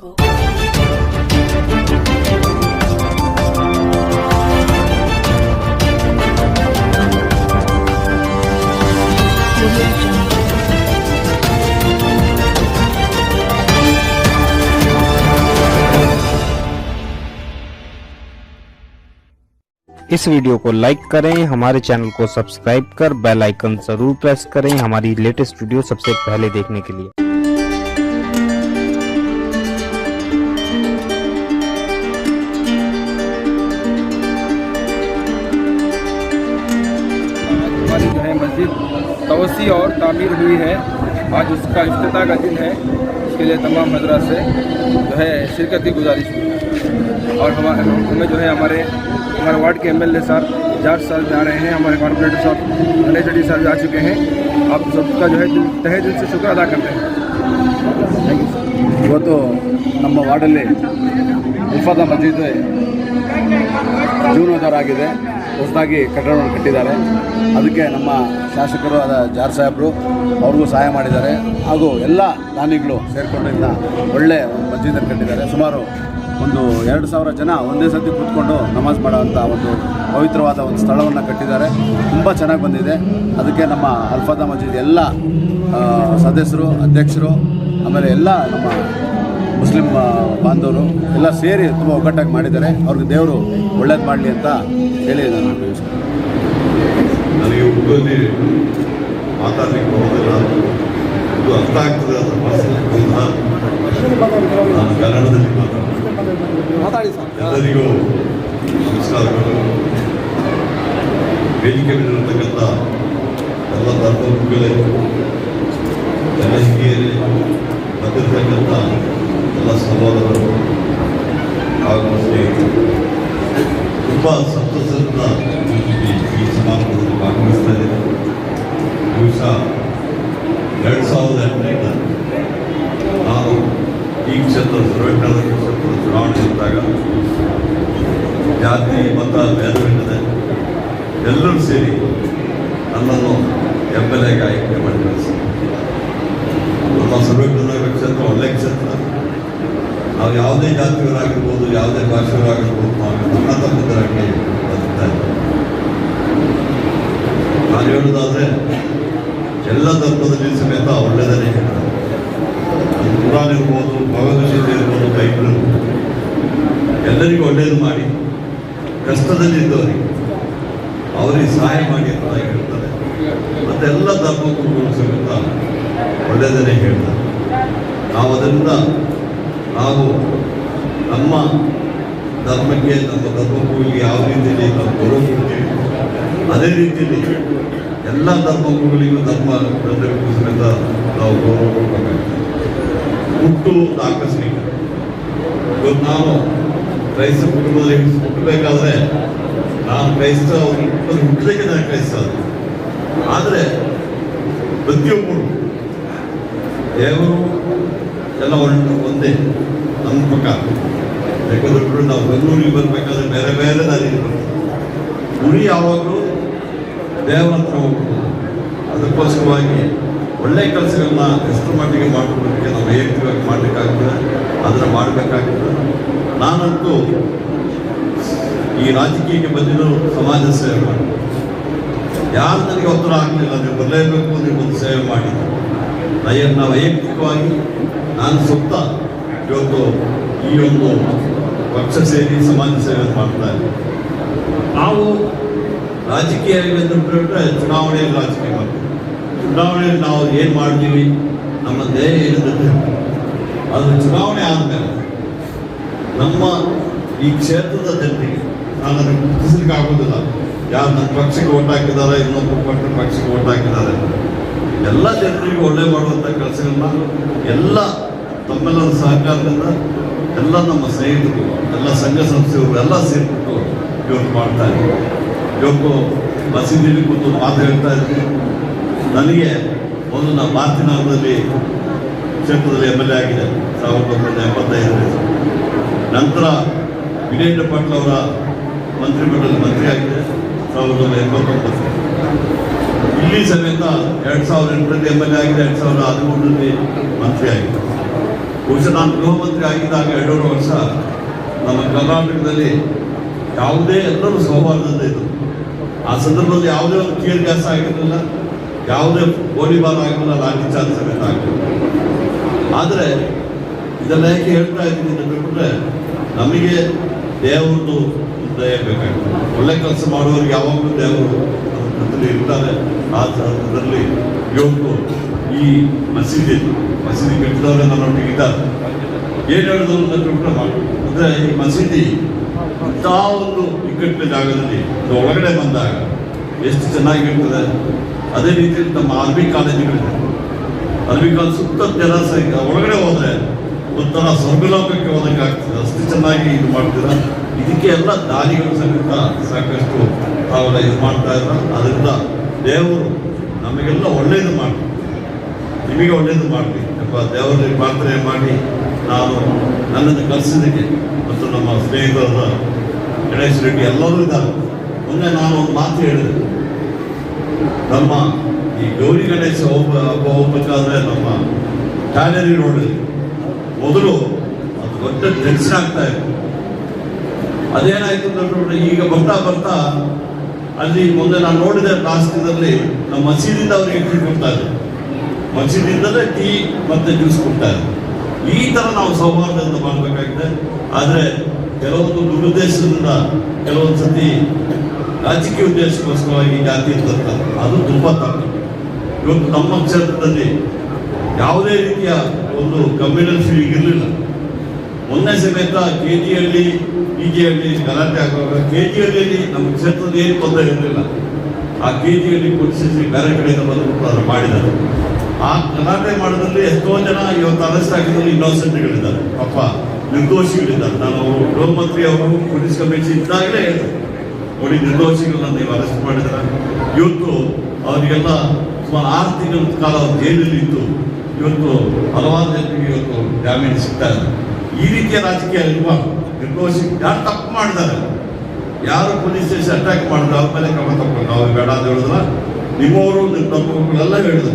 इस वीडियो को लाइक करें, हमारे चैनल को सब्सक्राइब कर बेल आइकन जरूर प्रेस करें हमारी लेटेस्ट वीडियो सबसे पहले देखने के लिए। हमारी जो है मस्जिद तवसी और तामीर हुई है। आज उसका इफ्तिताह का दिन है। इसके लिए तमाम हजरात से जो है शिरकत की गुजारिश हुई और हमें जो है हमारे वार्ड के एमएलए साहब जाट साहब जा रहे हैं, हमारे कॉर्पोरेटर साहब गणेश रेड्डी साहब जा चुके हैं। आप सबका जो है तहे दिल से शुक्र अदा करते हैं। Thank you sir. ಇವತ್ತು ನಮ್ಮ ವಾರ್ಡಲ್ಲಿ ಅಲ್ಫಾದ ಮಸ್ಜಿದ್ ಜೀರ್ಣೋದ್ಧಾರ ಹೊಸದಾಗಿ ಕಟ್ಟಡವನ್ನು ಕಟ್ಟಿದ್ದಾರೆ. ಅದಕ್ಕೆ ನಮ್ಮ ಶಾಸಕರು ಆದ ಜಾರ್ ಸಾಹೇಬರು ಅವ್ರಿಗೂ ಸಹಾಯ ಮಾಡಿದ್ದಾರೆ ಹಾಗೂ ಎಲ್ಲ ದಾನಿಗಳು ಸೇರಿಕೊಂಡು ಇದನ್ನ ಒಳ್ಳೆ ಒಂದು ಮಸ್ಜಿದನ್ನು ಕಟ್ಟಿದ್ದಾರೆ. ಸುಮಾರು ಒಂದು 2,000 ಜನ ಒಂದೇ ಸತಿ ಕೂತ್ಕೊಂಡು ನಮಾಜ್ ಮಾಡೋವಂಥ ಒಂದು ಪವಿತ್ರವಾದ ಒಂದು ಸ್ಥಳವನ್ನು ಕಟ್ಟಿದ್ದಾರೆ. ತುಂಬ ಚೆನ್ನಾಗಿ ಬಂದಿದೆ. ಅದಕ್ಕೆ ನಮ್ಮ ಅಲ್ಫಾದ ಮಸ್ಜಿದ್ ಎಲ್ಲ ಸದಸ್ಯರು, ಅಧ್ಯಕ್ಷರು, ಆಮೇಲೆ ಎಲ್ಲ ನಮ್ಮ ಮುಸ್ಲಿಂ ಬಾಂಧವರು ಎಲ್ಲ ಸೇರಿ ತುಂಬ ಒಗ್ಗಟ್ಟಾಗಿ ಮಾಡಿದ್ದಾರೆ. ಅವ್ರಿಗೆ ದೇವರು ಒಳ್ಳೇದು ಮಾಡಲಿ ಅಂತ ಹೇಳಿ ನಾನು ನನಗೆ ಉರ್ದುವಲ್ಲಿ ಮಾತಾಡಲಿಕ್ಕೆ ಹೋಗೋದಿಲ್ಲ, ಇದು ಅರ್ಥ ಆಗ್ತದೆ. ಅದರ ನಾನು ಕನ್ನಡದಲ್ಲಿ ಮಾತಾಡಿ ಸರ್. ಎಲ್ಲರಿಗೂ ನಮಸ್ಕಾರಗಳು. ವೇದಿಕೆ ಮೇಲಿರತಕ್ಕಂಥ ಎಲ್ಲ ಧರ್ಮಗುರುಗಳೇ, ಎಲ್ಲ ಹಿರಿಯರೇ, ಬಂದಿರತಕ್ಕಂಥ ಎಲ್ಲ ಸಹೋದರರು ಹಾಗೂ ಸ್ನೇಹಿತರು, ತುಂಬ ಸಂತಸದಿಂದ ಈ ಸಮಾರಂಭದಲ್ಲಿ ಭಾಗವಹಿಸ್ತಾ ಇದ್ದೇನೆ. ಬಹುಶಃ 2008ರಿಂದ ನಾನು ಈ ಕ್ಷೇತ್ರ ಸರ್ವೇಕ್ಷಣದ ಕ್ಷೇತ್ರದ ಚುನಾವಣೆ ಇದ್ದಾಗ ಜಾತಿ ಮತ ಭೇದವಿಲ್ಲದೆ ಎಲ್ಲರೂ ಸೇರಿ ನನ್ನನ್ನು MLA ಆಯ್ಕೆ ಮಾಡಿ ಕಳಿಸಿದೆ. ನಮ್ಮ ಸರ್ವೇಕ್ಷಣದ ಕ್ಷೇತ್ರ ಒಳ್ಳೆಯ ಕ್ಷೇತ್ರ. ನಾವು ಯಾವುದೇ ಜಾತಿಯವರಾಗಿರ್ಬೋದು, ಯಾವುದೇ ಭಾಷೆಯವರಾಗಿರ್ಬೋದು, ನಾವು ಅಣ್ಣ ತಮ್ಮಂದಿರಾಗಿ ಬದುಕ್ತಾ ಇದ್ದೀವಿ. ನಾನು ಹೇಳೋದಾದರೆ ಎಲ್ಲ ಧರ್ಮದಲ್ಲಿ ಸಮೇತ ಒಳ್ಳೆಯದನ್ನೇ ಹೇಳ್ತಾರೆ. ಕುರಾನ್ ಇರ್ಬೋದು, ಭಗವದ್ಗೀತೆ ಇರ್ಬೋದು, ಬೈಬಲ್ ಇರ್ಬೋದು, ಎಲ್ಲರಿಗೂ ಒಳ್ಳೆಯದು ಮಾಡಿ, ಕಷ್ಟದಲ್ಲಿದ್ದವರಿಗೆ ಅವರಿಗೆ ಸಹಾಯ ಮಾಡಿ ಅಂತ ಹೇಳ್ತಾರೆ. ಮತ್ತು ಎಲ್ಲ ಧರ್ಮಗುರುಗಳು ಸಮೇತ ಒಳ್ಳೆಯದನ್ನೇ ಹೇಳ್ತಾರೆ. ನಾವು ಅದರಿಂದ ನಾವು ನಮ್ಮ ಧರ್ಮಕ್ಕೆ, ನಮ್ಮ ಧರ್ಮಗುರುಗಳಿಗೆ ಯಾವ ರೀತಿಯಲ್ಲಿ ನಾವು ಗೌರವ ಕೊಡ್ತೀವಿ, ಅದೇ ರೀತಿಯಲ್ಲಿ ಎಲ್ಲ ಧರ್ಮಗುರುಗಳಿಗೂ ಧರ್ಮ ಗ್ರಂಥಗಳಿಗೂ ಸಮೇತ ನಾವು ಗೌರವ ಕೊಡಬೇಕಾಗ್ತದೆ. ಹುಟ್ಟು ಒಂದು ಆಕಸ್ಮಿಕ. ಇವತ್ತು ನಾನು ಕ್ರೈಸ್ತ ಕುಟುಂಬದಲ್ಲಿ ಹುಟ್ಟಬೇಕಾದ್ರೆ ನಾನು ಕ್ರೈಸ್ತ ಹುಟ್ಟಲಿಕ್ಕೆ ನಾನು ಕ್ರೈಸ್ತ. ಆದರೆ ಪ್ರತಿಯೊಬ್ಬರು ದೇವರು ಎಲ್ಲ ಒಂದೇ ನನ್ನ ಪ್ರಕಾರ. ಯಾಕಂದ್ರೆ ನಾವು ಬೆಂಗಳೂರಿಗೆ ಬರಬೇಕಾದ್ರೆ ಬೇರೆ ಬೇರೆ ದಾರಿಯಲ್ಲಿ ಬರ್ತೀವಿ. ಗುರಿ ಯಾವಾಗಲೂ ದೇವರ ಹತ್ರ ಹೋಗ್ಬೋದು. ಅದಕ್ಕೋಸ್ಕರವಾಗಿ ಒಳ್ಳೆಯ ಕೆಲಸಗಳನ್ನ ಎಷ್ಟು ಮಟ್ಟಿಗೆ ಮಾಡ್ಕೊಳ್ಳೋದಕ್ಕೆ ನಾವು ವೈಯಕ್ತಿಕವಾಗಿ ಮಾಡಲಿಕ್ಕಾಗ್ತದೆ, ಅದನ್ನು ಮಾಡಬೇಕಾಗ್ತದೆ. ನಾನಂತೂ ಈ ರಾಜಕೀಯಕ್ಕೆ ಬಂದಿರೋ ಸಮಾಜ ಸೇವೆ ಮಾಡಿ, ಯಾರು ನನಗೆ ಒತ್ತಡ ಆಗಲಿಲ್ಲ, ನೀವು ಬರಲೇಬೇಕು, ನೀವು ಒಂದು ಸೇವೆ ಮಾಡಿ, ವೈಯಕ್ತಿಕವಾಗಿ ನಾನು ಸುತ್ತ ಇವತ್ತು ಈ ಒಂದು ಪಕ್ಷ ಸೇರಿ ಸಮಾಜ ಸೇವೆ ಮಾಡ್ತಾ ಇದ್ದೀವಿ. ನಾವು ರಾಜಕೀಯ ಬಂದುಬಿಟ್ರೆ ಚುನಾವಣೆಯಲ್ಲಿ ರಾಜಕೀಯ ಮಾಡ್ತೀವಿ. ಚುನಾವಣೆಯಲ್ಲಿ ನಾವು ಏನು ಮಾಡ್ತೀವಿ, ನಮ್ಮ ಧ್ಯೇಯ ಏನಿರುತ್ತೆ, ಅದು ಚುನಾವಣೆ ಆದಮೇಲೆ ನಮ್ಮ ಈ ಕ್ಷೇತ್ರದ ಜನರಿಗೆ ನಾನು ಅದನ್ನು ಗುರುತಿಸಲಿಕ್ಕೆ ಆಗೋದಿಲ್ಲ. ಯಾರು ನನ್ನ ಪಕ್ಷಕ್ಕೆ ಓಟ್ ಹಾಕಿದ್ದಾರೆ, ಇನ್ನೊಬ್ಬರು ಪಕ್ಷಕ್ಕೆ ಓಟ್ ಹಾಕಿದ್ದಾರೆ, ಎಲ್ಲ ಜನರಿಗೆ ಒಳ್ಳೆ ಮಾಡುವಂಥ ಕೆಲಸಗಳನ್ನ ಎಲ್ಲ ತಮ್ಮೆಲ್ಲರ ಸಹಕಾರದಿಂದ ಎಲ್ಲ ನಮ್ಮ ಸ್ನೇಹಿತರು, ಎಲ್ಲ ಸಂಘ ಸಂಸ್ಥೆಯವರು ಎಲ್ಲ ಸೇರಿಬಿಟ್ಟು ಇವತ್ತು ಮಾಡ್ತಾ ಇದ್ದೀವಿ. ಇವತ್ತು ಮಸೀದಿಯಲ್ಲಿ ಕೂತು ಮಾತು ಹೇಳ್ತಾ ಇದ್ದೀನಿ. ನನಗೆ ಒಂದು ನಾನು ಮಾತಿನದಲ್ಲಿ ಕ್ಷೇತ್ರದಲ್ಲಿ MLA ಆಗಿದೆ 1985. ನಂತರ ವಿಜೇಂದ್ರ ಪಾಟೀಲ್ ಅವರ ಮಂತ್ರಿಮಂಡಲದಲ್ಲಿ ಮಂತ್ರಿ ಆಗಿದೆ 1989. ಇಲ್ಲಿ ಸಮೇತ 2008ರಲ್ಲಿ MLA ಆಗಿದೆ, 2013ರಲ್ಲಿ ಮಂತ್ರಿ ಆಗಿದೆ. ಬಹುಶಃ ನಾನು ಗೃಹ ಮಂತ್ರಿ ಆಗಿದ್ದಾಗ 2.5 ವರ್ಷ ನಮ್ಮ ಕರ್ನಾಟಕದಲ್ಲಿ ಯಾವುದೇ ಎಲ್ಲರೂ ಸೌಹಾರ್ದತೆ ಇದ್ದರು. ಆ ಸಂದರ್ಭದಲ್ಲಿ ಯಾವುದೇ ಒಂದು ಟೀರ್ ಗ್ಯಾಸ್ ಆಗಿರಲಿಲ್ಲ, ಯಾವುದೇ ಗೋಲಿಬಾರ್ ಆಗಿರಲಿಲ್ಲ, ಲಾಠಿ ಚಾರ್ಜ್ ಸಮೇತ ಆಗಿರಲಿಲ್ಲ. ಆದರೆ ಇದೆಲ್ಲ ಯಾಕೆ ಹೇಳ್ತಾ ಇದ್ದೀನಿ ಅಂತ ಬಿಟ್ಟರೆ, ನಮಗೆ ದೇವರದ್ದು ದಯ ಬೇಕಾಗ್ತದೆ. ಒಳ್ಳೆ ಕೆಲಸ ಮಾಡುವವರಿಗೆ ಯಾವಾಗಲೂ ದೇವರು ಅದರಲ್ಲಿ ಇರ್ತಾರೆ. ಆ ಅದರಲ್ಲಿ ಇವತ್ತು ಈ ಮಸೀದಿ ಕಟ್ಟಿದವರೇ ನನ್ನೊಟ್ಟಿಗೆ ಇದ್ದಾರೆ. ಏನು ಹೇಳಿದ್ರು ಅಂತ ಬಿಟ್ಟರೆ ಅಂದರೆ ಈ ಮಸೀದಿ ಇಂಥ ಒಂದು ಇಕ್ಕಟ್ಟಿನ ಜಾಗದಲ್ಲಿ ಅದು ಒಳಗಡೆ ಬಂದಾಗ ಎಷ್ಟು ಚೆನ್ನಾಗಿರ್ತದೆ. ಅದೇ ರೀತಿಯಲ್ಲಿ ನಮ್ಮ ಅರಬಿ ಕಾಲೇಜುಗಳಿದೆ. ಅರಬಿ ಕಾಲೇಜ್ ಸುತ್ತ ಜನ ಒಳಗಡೆ ಹೋದರೆ ಒಂಥರ ಸ್ವರ್ಗಲೋಕಕ್ಕೆ ಹೋದಂಗೆ ಆಗ್ತದೆ. ಅಷ್ಟು ಚೆನ್ನಾಗಿ ಇದು ಮಾಡ್ತೀರ. ಇದಕ್ಕೆ ಎಲ್ಲ ದಾರಿಗಳು ಸಮೇತ ಸಾಕಷ್ಟು ತಾವೆಲ್ಲ ಇದು ಮಾಡ್ತಾ ಇದ್ರ. ಅದರಿಂದ ದೇವರು ನಮಗೆಲ್ಲ ಒಳ್ಳೆಯದು ಮಾಡಿ, ನಿಮಗೆ ಒಳ್ಳೆಯದು ಮಾಡಲಿ ಎಂಬ ದೇವರಲ್ಲಿ ಪ್ರಾರ್ಥನೆ ಮಾಡಿ ನಾನು ನನ್ನನ್ನು ಕಲಿಸಿದ್ದಕ್ಕೆ ಮತ್ತು ನಮ್ಮ ಸ್ನೇಹಿತರಾದ ಗಣೇಶ್ ರೆಡ್ಡಿ ಎಲ್ಲರೂ ಇದ್ದಾರೆ. ಮೊನ್ನೆ ನಾನು ಒಂದು ಮಾತು ಹೇಳಿದೆ, ನಮ್ಮ ಈ ಗೌರಿ ಗಣೇಶ ಹಬ್ಬ ಹೋಗ್ಬೇಕಾದ್ರೆ ನಮ್ಮ ಟ್ಯಾನರಿ ರೋಡಲ್ಲಿ ಮೊದಲು ಅದು ದೊಡ್ಡ ಟೆನ್ಷನ್ ಆಗ್ತಾ ಇತ್ತು. ಅದೇನಾಯ್ತು ಅಂತ ಈಗ ಬರ್ತಾ ಬರ್ತಾ ಅಲ್ಲಿ ಮೊನ್ನೆ ನಾನು ನೋಡಿದೆ ಲಾಸ್ಟ್ ದಿನದಲ್ಲಿ ನಮ್ಮ ಮಸೀದಿಯಿಂದ ಅವರಿಗೆ ಟೀ ಕೊಡ್ತಾ ಇದ್ರು. ಮಸೀದಿಯಿಂದಲೇ ಟೀ ಮತ್ತು ಜ್ಯೂಸ್ ಕೊಡ್ತಾ ಇದ್ರು. ಈ ಥರ ನಾವು ಸೌಹಾರ್ದದಿಂದ ಮಾಡಬೇಕಾಗಿದೆ. ಆದರೆ ಕೆಲವೊಂದು ದುರುದ್ದೇಶದಿಂದ ಕೆಲವೊಂದು ಸತಿ ರಾಜಕೀಯ ಉದ್ದೇಶಕ್ಕೋಸ್ಕರವಾಗಿ ಜಾತಿ ಇರ್ತದೆ. ಅದು ತುಂಬ ತಪ್ಪು. ಇವತ್ತು ನಮ್ಮ ಕ್ಷೇತ್ರದಲ್ಲಿ ಯಾವುದೇ ರೀತಿಯ ಒಂದು ಕಮ್ಯುನಲ್ ಫೀಲಿಂಗ್ ಇರಲಿಲ್ಲ. ಮೊನ್ನೆ ಸಮೇತ KG ಹಳ್ಳಿ PG ಹಳ್ಳಿ ಗಲಾಟೆ ಆಗುವಾಗ KG ಹಳ್ಳಿಯಲ್ಲಿ ನಮ್ಮ ಕ್ಷೇತ್ರದ ಏನು ತೊಂದರೆ ಇರಲಿಲ್ಲ. ಆ KG ಹಳ್ಳಿ ಪೊಲೀಸ್ ಬೇರೆ ಕಡೆಯಿಂದ ಬಂದುಬಿಟ್ಟು ಅದನ್ನು ಮಾಡಿದ್ದಾರೆ. ಆ ಗಲಾಟೆ ಮಾಡೋದ್ರಲ್ಲಿ ಎಷ್ಟೋ ಜನ ಇವತ್ತು ಅರೆಸ್ಟ್ ಆಗಿದ್ದಲ್ಲಿ ಇನ್ನೋಸೆಂಟ್ಗಳಿದ್ದಾರೆ, ಪಾಪ ನಿರ್ದೋಷಿಗಳಿದ್ದಾರೆ. ನಾನು ಗೃಹ ಮಂತ್ರಿ ಅವರು ಪೊಲೀಸ್ ಕಮಿಷನ್ ಇದ್ದಾಗಲೇ ಹೇಳಿದೆ, ನೋಡಿ ನಿರ್ದೋಷಿಗಳನ್ನ ನೀವು ಅರೆಸ್ಟ್ ಮಾಡಿದ್ರೆ ಇವತ್ತು ಅವರಿಗೆಲ್ಲ ಸುಮಾರು 6 ತಿಂಗಳ ಕಾಲ ಜೈಲಲ್ಲಿ ಇದ್ದು ಇವತ್ತು ಹಲವಾರು ಜನರಿಗೆ ಇವತ್ತು ಜಾಮೀನು ಸಿಗ್ತಾ ಇದೆ. ಈ ರೀತಿಯ ರಾಜಕೀಯ ಇಲ್ವಾ? ನಿರ್ದೋಷಿ ಯಾರು ತಪ್ಪು ಮಾಡಿದ್ದಾರೆ, ಯಾರು ಪೊಲೀಸ್ ಸ್ಟೇಷನ್ ಅಟ್ಯಾಕ್ ಮಾಡಿದ್ರೆ ಅವ್ರ ಮೇಲೆ ಕ್ರಮ ತಗೊಂಡು ನಾವು ಬೇಡ ಅಂತ ಹೇಳಿದ್ರ, ನಿಮ್ಮವರು ತಪ್ಪುಗಳೆಲ್ಲ ಹೇಳಿದ್ರು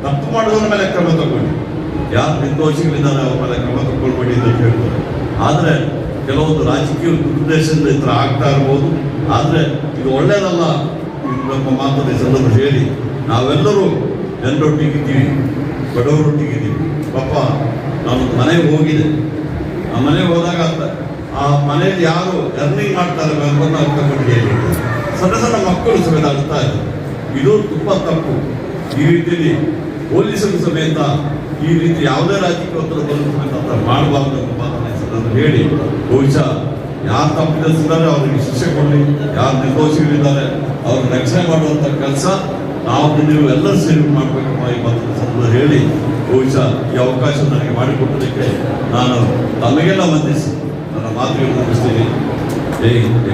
ತಪ್ಪು ಮಾಡೋದ್ರ ಮೇಲೆ ಕ್ರಮ ತಗೊಂಡು, ಯಾರು ನಿರ್ದೋಷಿಗಳಿದ್ದಾರೆ ಅವ್ರ ಮೇಲೆ ಕ್ರಮ ತಗೊಳ್ಬೇಡಿ ಅಂತ ಹೇಳ್ತಾರೆ. ಆದರೆ ಕೆಲವೊಂದು ರಾಜಕೀಯ ಉದ್ದೇಶದಿಂದ ಈ ಥರ ಆಗ್ತಾ ಇರ್ಬೋದು. ಆದರೆ ಇದು ಒಳ್ಳೆಯದಲ್ಲ. ನಮ್ಮ ಮಾತನ್ನು ಸಂದರ್ಭ ಹೇಳಿ ನಾವೆಲ್ಲರೂ ಜನರೊಟ್ಟಿಗಿದ್ದೀವಿ, ಬಡವರೊಟ್ಟಿಗಿದ್ದೀವಿ. ಪಾಪ ನಾನೊಂದು ಮನೆಗೆ ಹೋಗಿದೆ. ಆ ಮನೆಗೆ ಹೋದಾಗ ಆ ಮನೆಯಲ್ಲಿ ಯಾರು ಎರ್ನಿಂಗ್ ಮಾಡ್ತಾರೆ ಅನ್ನೋದನ್ನ ಅವ್ರು ತಗೊಂಡು ಹೇಳಿ ಸಣ್ಣ ಸಣ್ಣ ಮಕ್ಕಳು ಸಮೇತ ಆಗ್ತಾ ಇದೆ. ಇದು ತುಂಬ ತಪ್ಪು. ಈ ರೀತಿಯಲ್ಲಿ ಪೊಲೀಸರು ಸಮೇತ ಈ ರೀತಿ ಯಾವುದೇ ರಾಜಕೀಯ ಒತ್ತಡ ಬಂದು ಸಮೇತ ಮಾಡಬಾರ್ದು ಅಂತ ಮಾತನ್ನು ಹೇಳಿ, ಬಹುಶಃ ಯಾರು ತಪ್ಪಿದ್ದಾರೆ ಅವರಿಗೆ ಶಿಕ್ಷೆ ಕೊಡಲಿ, ಯಾರು ನಿರ್ದೋಷಿಗಳಿದ್ದಾರೆ ಅವ್ರನ್ನ ರಕ್ಷಣೆ ಮಾಡುವಂಥ ಕೆಲಸ ನಾವು ನೀವು ಎಲ್ಲರೂ ಸೇರಿ ಮಾಡಬೇಕಮ್ಮ ಈ ಮಾತನ್ನು ಸಂದರ್ಭ ಹೇಳಿ, ಬಹುಶಃ ಈ ಅವಕಾಶ ನನಗೆ ಮಾಡಿಕೊಟ್ಟದಕ್ಕೆ ನಾನು ತಮಗೆಲ್ಲ ವಂದಿಸಿ ನನ್ನ ಮಾತುಗಳನ್ನು ಮುಗಿಸ್ತೀನಿ. ಜೈ ಹಿಂದ್.